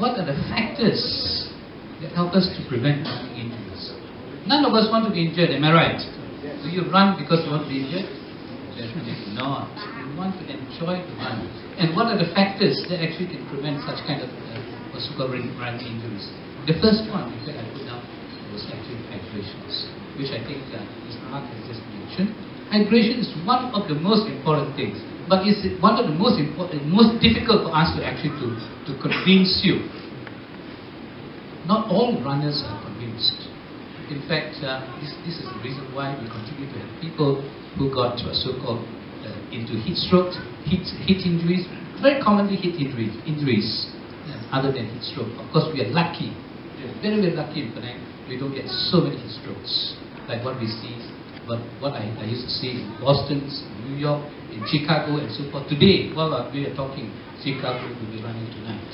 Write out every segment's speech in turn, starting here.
what are the factors that help us to prevent injuries? None of us want to be injured, am I right? Do you run because you want to be injured? Definitely not. You want to enjoy the run. And what are the factors that actually can prevent such kind of run injuries? The first one, in fact, I put down was actually hydrations, which I think Mr. Mark has just mentioned. Hydration is one of the most important things, but it's one of the most important, most difficult for us to actually to convince you. Not all runners are convinced. In fact, this is the reason why we continue to have people who got so-called into heat stroke, heat injuries, very commonly heat injuries, other than heat stroke. Of course, we are lucky. We are very, very lucky in Penang. We don't get so many heat strokes like what we see, but what I used to see in Boston, New York, in Chicago, and so forth. Today, while we are talking, Chicago will be running tonight.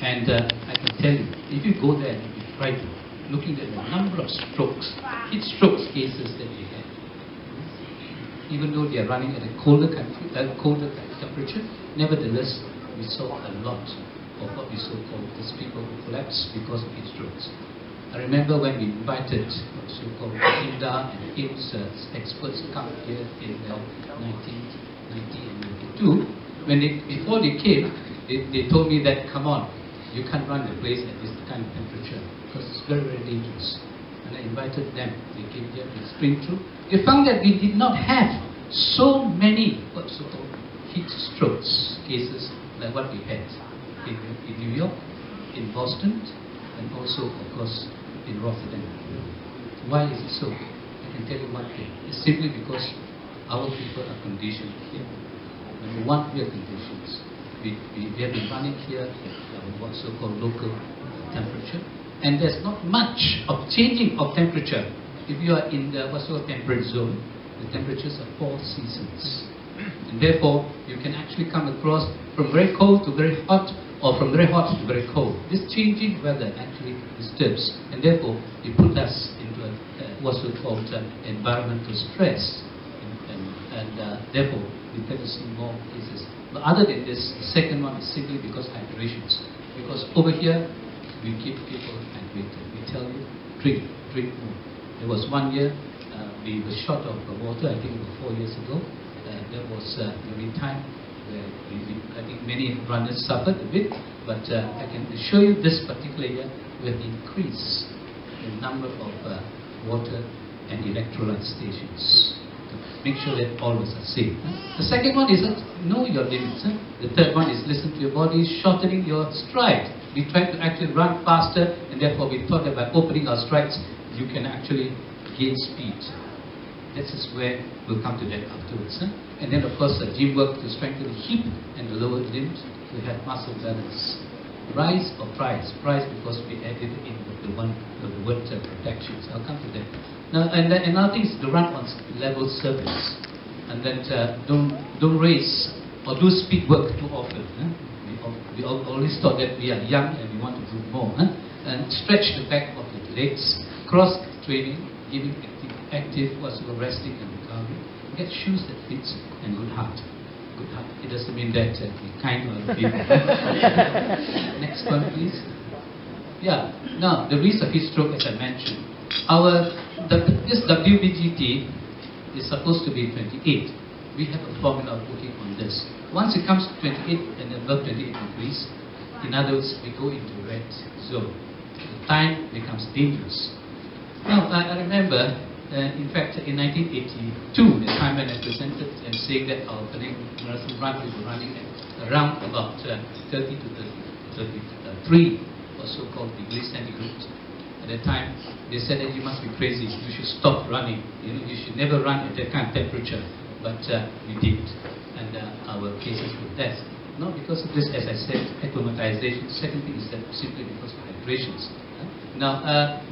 And I can tell you, if you go there and you try to, looking at the number of strokes, heat strokes cases that we have, even though they are running at a colder temperature, nevertheless, we saw a lot of what we so-called these people who collapsed because of heat strokes. I remember when we invited so-called INDA and IMS experts to come here in 1990 and 92. Before they came, they told me that, come on, you can't run the place at this kind of temperature because it's very, very dangerous. And I invited them. They came here to explain through. They found that we did not have so many what so-called heat strokes cases like what we had in New York, in Boston, and also, of course, in Rotterdam. Why is it so? I can tell you one thing. It's simply because our people are conditioned here. Number one, we are conditions. We have been running here at what so-called local temperature, and there's not much of changing of temperature. If you are in the what's called temperate zone, the temperatures are 4 seasons, and therefore you can actually come across from very cold to very hot, or from very hot to very cold. This changing weather actually disturbs, and therefore it puts us into what's called environmental stress, and therefore we tend to see more cases. But other than this, the second one is simply because hydrations. Because over here, we keep people hydrated. We tell you, drink more. There was one year, we were short of water, I think about 4 years ago. There was every time where I think many runners suffered a bit, but I can assure you this particular year, we have increased the number of water and electrolyte stations. Make sure that all of us are safe. The second one is know your limits. The third one is listen to your body, shortening your stride. We try to actually run faster, and therefore we thought that by opening our strides, you can actually gain speed. This is where we'll come to that afterwards. And then of course the gym work to strengthen the hip and the lower limbs. We have muscle balance. Rise or price? Price because we added in the word protections. I'll come to that. Now, and another thing is to run on level surface, and then don't race or do speed work too often. We always thought that we are young and we want to do more. And stretch the back of the legs, cross training, giving active resting and recovery. Get shoes that fits and good heart. Good heart. It doesn't mean that be kind to other people. Next one, please. Yeah. Now the risk of heat stroke, as I mentioned. This WBGT is supposed to be 28. We have a formula working on this. Once it comes to 28 and above 28 degrees, in other words, we go into red zone. The time becomes dangerous. Now, I remember, in fact, in 1982, the time when I presented and saying that our Penang Marathon run will be running at around about 30 to 33 or so-called degrees centigrade. At that time, they said that you must be crazy, you should stop running, you should never run at that kind of temperature. But we did, and our cases were death. Not because of this, as I said, acclimatization. Second thing is that simply because of hydrations. Now,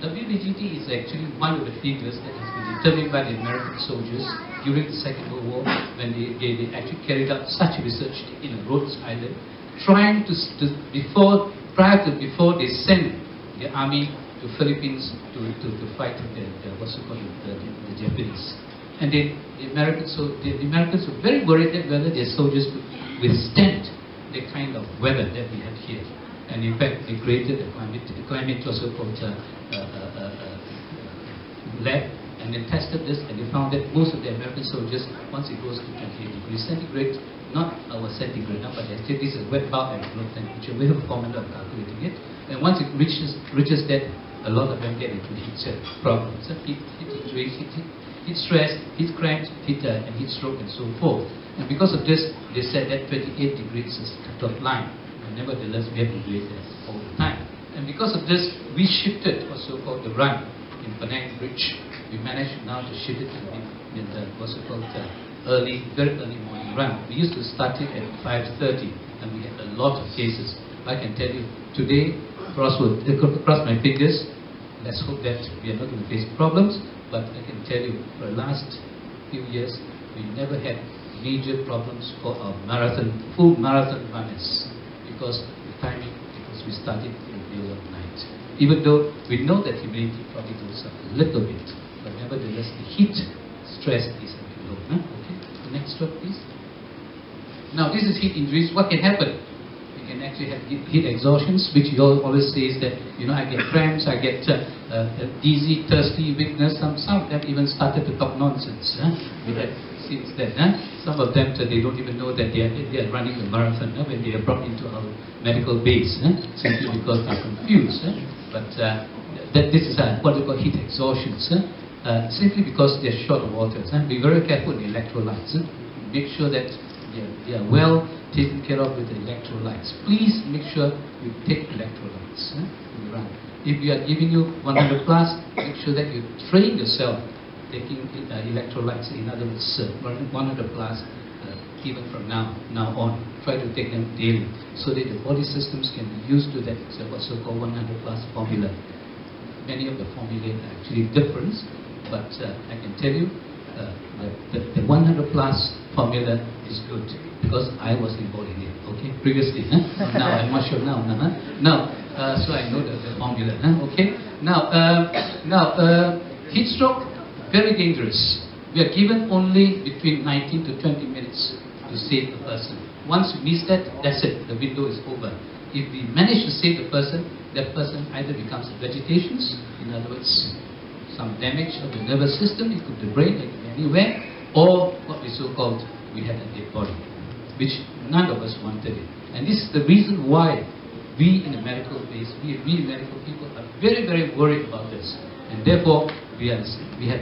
WBGT is actually one of the figures that has been determined by the American soldiers during the Second World War, when they actually carried out such research in Rhodes Island, trying to before they sent the army to Philippines to fight the Japanese. And then the Americans were very worried that whether their soldiers could withstand the kind of weather that we had here. And And in fact, they created a climate also called lab, and they tested this, and they found that most of the American soldiers, once it goes to 28 degrees centigrade, not our centigrade now, but actually this is wet bulb envelope temperature. We have a formula of calculating it, and once it reaches that, a lot of them get into heat problems, heat injuries, heat stress, heat cramps, and heat stroke, and so forth. And because of this, they said that 28 degrees is the cut-off line. And nevertheless, we have to do it all the time. And because of this, we shifted what's so-called the run in Penang Bridge. We managed now to shift it in the what's called very early morning run. We used to start it at 5:30, and we had a lot of cases. I can tell you today, cross my fingers. Let's hope that we are not going to face problems. But I can tell you, for the last few years, we never had major problems for our full marathon runners, because the timing, because we started in the middle of the night. Even though we know that humidity probably goes up a little bit, but nevertheless the heat stress is a bit low. Okay, the next one please. Now this is heat injuries. What can happen? You can actually have heat exhaustions, which you always say is that, you know, I get cramps, I get dizzy, thirsty, weakness. Some of them even started to talk nonsense. We had since then. Some of them, they don't even know that they are running a marathon when they are brought into our medical base, simply because they're confused. But this is what we call heat exhaustions, simply because they're short of water. Be very careful with the electrolytes. Make sure that they are well taken care of with the electrolytes. Please make sure you take electrolytes when you run. If we are giving you 100 plus, make sure that you train yourself taking electrolytes. In other words, 100 plus, even from now on. Try to take them daily, so that the body systems can be used to that so-called 100 plus formula. Many of the formulae are actually different, but I can tell you the 100 plus formula is good, because I was involved in it, okay, previously. Now I'm not sure now. So I know the formula. Okay. Now, heat stroke, very dangerous. We are given only between 19 to 20 minutes to save the person. Once we miss that, that's it. The window is over. If we manage to save the person, that person either becomes vegetations, in other words, some damage of the nervous system, it could be the brain, it could be anywhere, or what we so-called, we had a dead body, which none of us wanted it. And this is the reason why we in the medical base, we medical people are very, very worried about this. And therefore, we have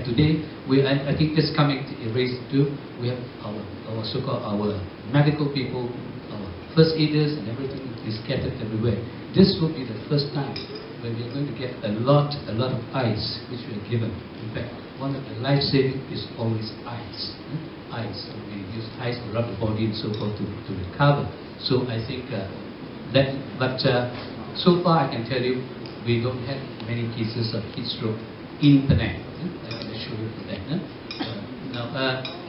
today, I think this coming to erase too, we have our so-called our medical people, our first aiders and everything is scattered everywhere. This will be the first time when we're going to get a lot of ice, which we are given. In fact, one of the life-saving is always ice. Ice. We use ice to rub the body and so forth to recover. So I think so far I can tell you, we don't have many cases of heat stroke in Penang. I can assure you for that.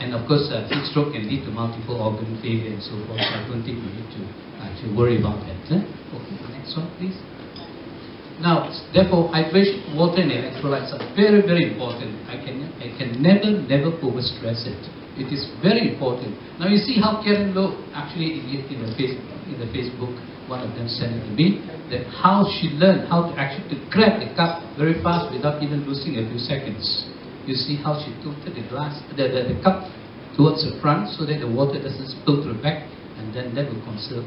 And of course, heat stroke can lead to multiple organ failure and so forth. So I don't think we need to actually worry about that. Okay, next one, please. Now, therefore, hydration, water, and electrolytes are very, very important. I can never overstress it. It is very important. Now, you see how Karen Low actually in the Facebook, one of them sent it to me, that how she learned how to actually grab the cup very fast without even losing a few seconds. You see how she tilted the cup towards the front so that the water doesn't spill to the back, and then that will conserve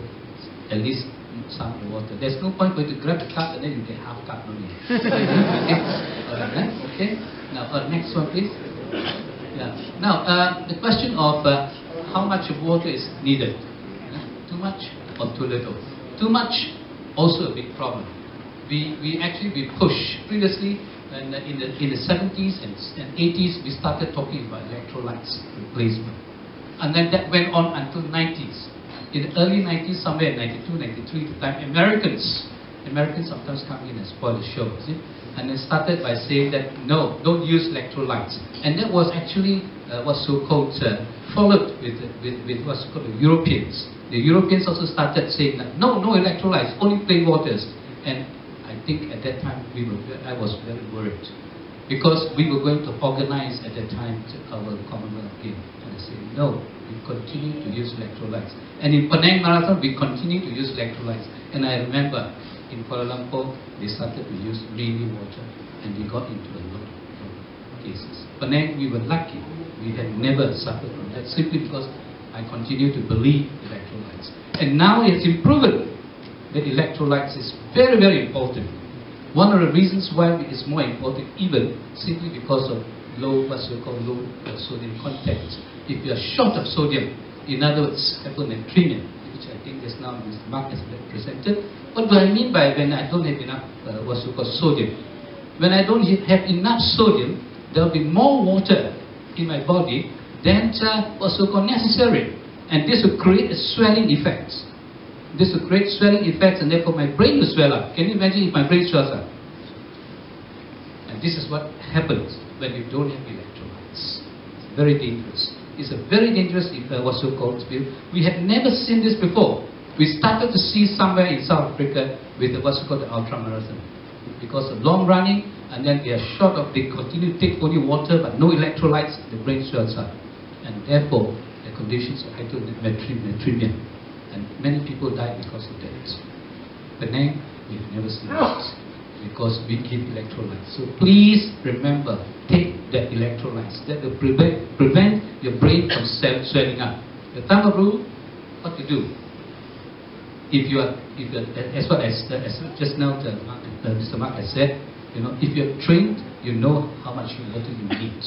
at least some of the water. There's no point for you to grab the cup and then you get half cup only. Okay. Now, next one, please. Yeah. Now, the question of how much of water is needed. Too much or too little? Too much, also a big problem. We push. Previously, in the 70s and 80s, we started talking about electrolytes replacement. And then that went on until 90s. In the early 90s, somewhere in 92, 93, the time, Americans sometimes come in and spoil the show, see? And they started by saying that, no, don't use electrolytes. And that was actually what's so-called followed with what's called the Europeans. The Europeans also started saying that, no electrolytes, only plain waters. And I think at that time, I was very worried. Because we were going to organize at that time our Commonwealth Games. And I said, no, we continue to use electrolytes. And in Penang Marathon, we continue to use electrolytes. And I remember in Kuala Lumpur, they started to use rainy water, and we got into a lot of cases. Penang, we were lucky. We had never suffered from that, simply because I continue to believe electrolytes. And now it's been proven that electrolytes is very, very important. One of the reasons why it is more important, even simply because of low, what's so-called low sodium content. If you are short of sodium, in other words, hyponatremia, which I think just now Mr. Mark has presented. What do I mean by when I don't have enough what's so-called sodium? When I don't have enough sodium, there will be more water in my body than what's so-called necessary. And this will create a swelling effect. This will create swelling effects, and therefore my brain will swell up. Can you imagine if my brain swells up? And this is what happens when you don't have electrolytes. It's very dangerous. It's a very dangerous what's so-called spill. We had never seen this before. We started to see somewhere in South Africa with what's called the ultramarathon. Because of long running, and then they are short of, they continue to take only water but no electrolytes, the brain swells up. And therefore, the conditions of hyponatremia. And many people die because of that. Penang, we've never seen this, because we give electrolytes. So please remember, take the electrolytes. That will prevent your brain from swelling up. The thumb rule, what to do? If you are, as just now Mr. Mark has said, if you're trained, you know how much water you need.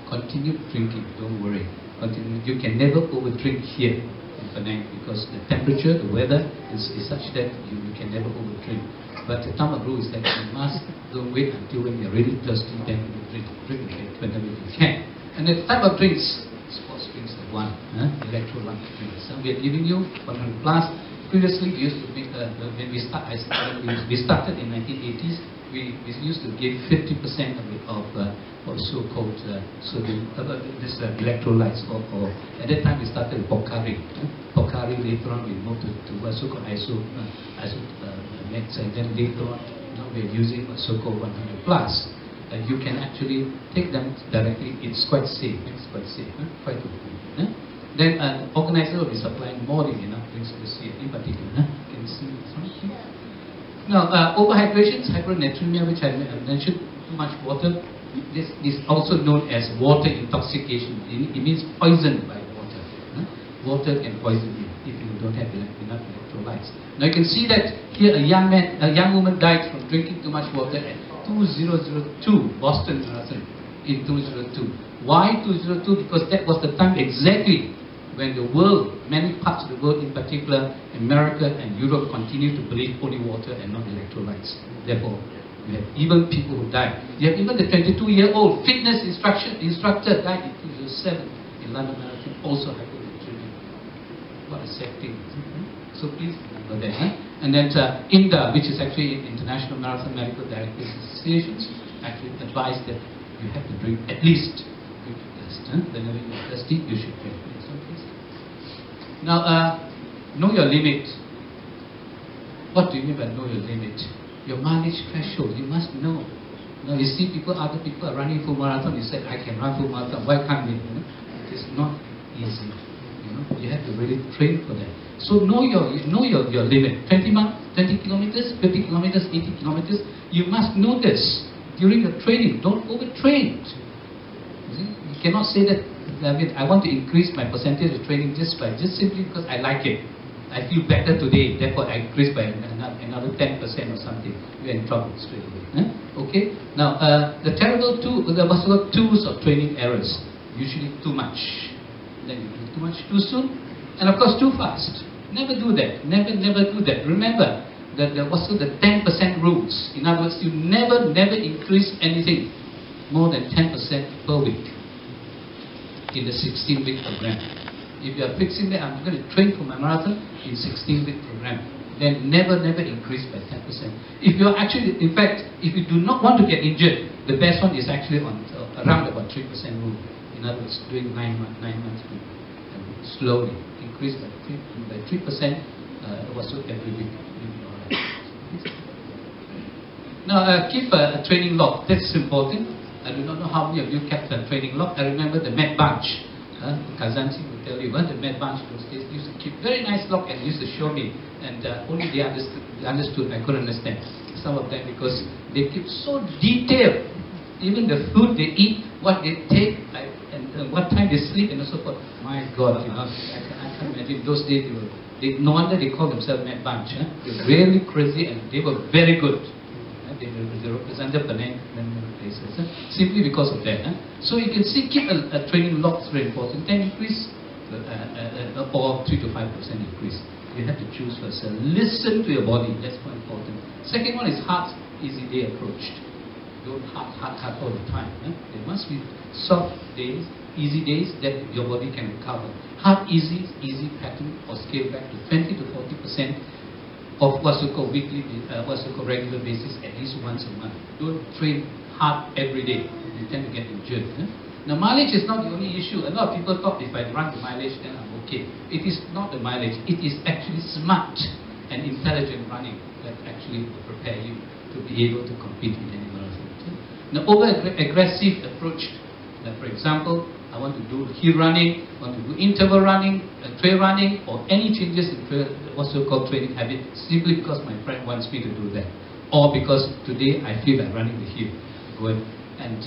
Continue drinking, don't worry. Continue. You can never overdrink here in Penang, because the temperature, the weather is such that you can never overdrink. But the thumb rule is that you must don't wait until when you're really thirsty, then you drink it whenever you can. And the type of drinks, sports drinks, the one, electrolyte drinks. We are giving you 100 plus. Previously, we used to make, when we started in 1980s, we used to give 50% of so-called sodium, this electrolytes. Or at that time we started with Pocari. Pocari, later on we moved to so-called iso-mix, and then later on now we are using so-called 100 plus. You can actually take them directly. It's quite safe. It's quite safe. Quite good. Then the organizer will be supplying more than enough drinks this year, in particular. Can you see this one? Now, overhydration, hypernatremia, which I mentioned, too much water. This is also known as water intoxication. It means poisoned by water. Water can poison you if you don't have enough electrolytes. Now you can see that here a young woman died from drinking too much water at 2002 Boston Marathon in 2002. Why 2002? Because that was the time exactly when the world, many parts of the world, in particular America and Europe, continue to believe only water and not electrolytes. Therefore, you have even people who died. You have even the 22-year-old fitness instructor died in 2007 in London Marathon, also hyponatremia. What a sad thing. So please remember that. And then INDA, which is actually International Marathon Medical Directors Associations, actually advised that you have to drink at least whenever you're thirsty, you should drink. Now, know your limit. What do you mean by know your limit? Your mileage threshold, you must know. Now you see other people are running full marathon, you say, I can run full marathon, why can't they? It is not easy. You have to really train for that. So know your limit. 20 kilometers, 50 kilometers, 80 kilometers, you must know this during your training. Don't overtrain. You cannot say that, I want to increase my percentage of training just simply because I like it. I feel better today, therefore I increase by another 10% or something. You're in trouble straight away. Okay? Now, the terrible tools of training errors. Usually too much. Then you do too much too soon. And of course too fast. Never do that. Never do that. Remember that there was also the 10% rules. In other words, you never increase anything more than 10% per week in the 16-week program. If you are fixing that, I'm going to train for my marathon in 16-week program, then never increase by 10%. If you are actually, in fact, if you do not want to get injured, the best one is actually on around about 3% rule. In other words, doing 9 months and slowly increase by 3%. Also every week. Now, keep a training log. That's important. I do not know how many of you kept a training log. I remember the Met Bunch. Kazansi would tell you, the med bunch those days used to keep very nice lock and used to show me, and only they understood, I couldn't understand some of them because they keep so detailed, even the food they eat, what they take, and what time they sleep and so forth. My God, I can't imagine those days no wonder they call themselves med bunch. They're really crazy and they were very good. They represented Penang many places, simply because of that. So you can see, keep a training log is very important. 10 increase or 3 to 5% increase. You have to choose first. Listen to your body, that's more important. Second one is hard, easy day approach. Don't hard all the time. There must be soft days, easy days that your body can recover. Hard, easy pattern or scale back to 20 to 40% of what's called weekly, what's called regular basis, at least once a month. Don't train hard every day. You tend to get injured. Now, mileage is not the only issue. A lot of people thought if I run the mileage, then I'm okay. It is not the mileage. It is actually smart and intelligent running that actually will prepare you to be able to compete in any marathon. Now, over-aggressive approach. For example, I want to do hill running, want to do interval running, trail running, or any changes in what's called training habit, simply because my friend wants me to do that, or because today I feel like running the hill, go and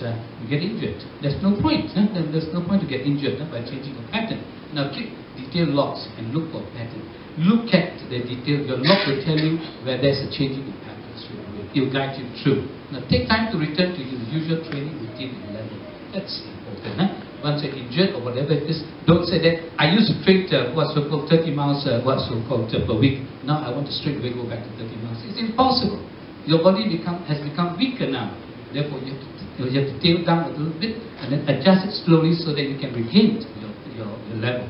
get injured. There's no point. There's no point to get injured by changing a pattern. Now keep detailed logs and look for a pattern. Look at the detail. Your log will tell you where there's a changing in pattern straight away. It will guide you through. Now take time to return to your usual training routine and level. That's important. Once you're injured or whatever it is, don't say that I used to train what's so-called 30 miles per week. Now I want to straight away go back to 30 miles. It's impossible. Your body has become weaker now. Therefore, you have to tail down a little bit and then adjust it slowly so that you can regain your level.